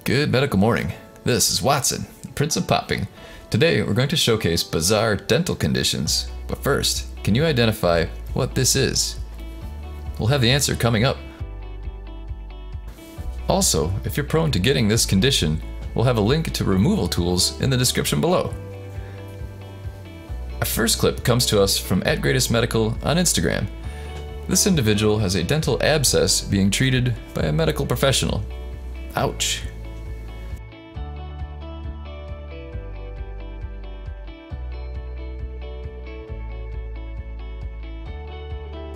Good medical morning. This is Watson, the Prince of Popping. Today we're going to showcase bizarre dental conditions. But first, can you identify what this is? We'll have the answer coming up. Also, if you're prone to getting this condition, we'll have a link to removal tools in the description below. Our first clip comes to us from @GreatestMedical on Instagram. This individual has a dental abscess being treated by a medical professional. Ouch.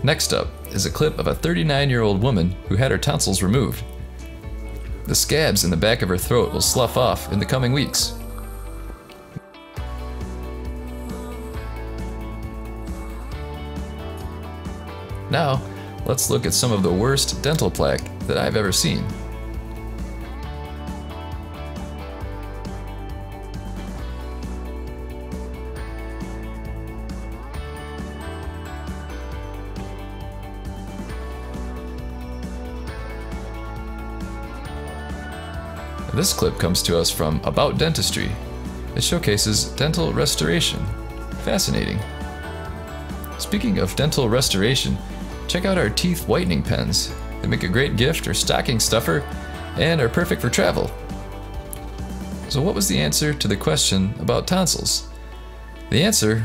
Next up is a clip of a 39-year-old woman who had her tonsils removed. The scabs in the back of her throat will slough off in the coming weeks. Now, let's look at some of the worst dental plaque that I've ever seen. This clip comes to us from About Dentistry. It showcases dental restoration. Fascinating. Speaking of dental restoration, check out our teeth whitening pens. They make a great gift or stocking stuffer and are perfect for travel. So what was the answer to the question about tonsils? The answer: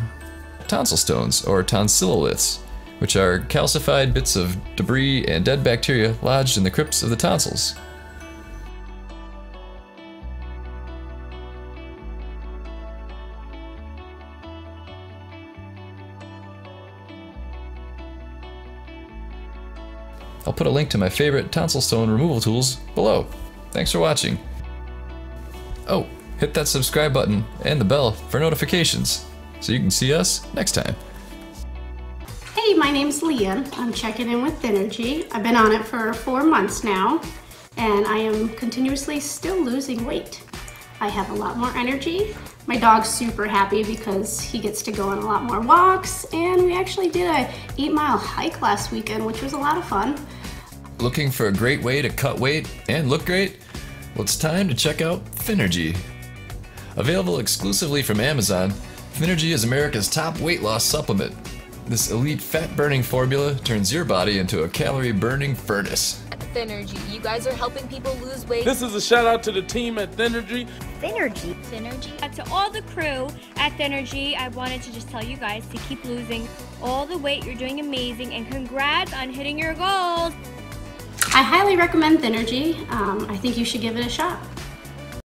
tonsil stones or tonsilloliths, which are calcified bits of debris and dead bacteria lodged in the crypts of the tonsils. I'll put a link to my favorite tonsil stone removal tools below. Thanks for watching. Oh, hit that subscribe button and the bell for notifications so you can see us next time. Hey, my name's Leanne. I'm checking in with Thinnergy. I've been on it for 4 months now, and I am continuously still losing weight. I have a lot more energy. My dog's super happy because he gets to go on a lot more walks, and we actually did a 8-mile hike last weekend, which was a lot of fun. Looking for a great way to cut weight and look great? Well, it's time to check out Thinnergy. Available exclusively from Amazon, Thinnergy is America's top weight loss supplement. This elite fat-burning formula turns your body into a calorie-burning furnace. Thinnergy, you guys are helping people lose weight. This is a shout out to the team at Thinnergy. Thinnergy. To all the crew at Thinnergy, I wanted to just tell you guys to keep losing all the weight. You're doing amazing, and congrats on hitting your goals. I highly recommend Thinnergy. I think you should give it a shot.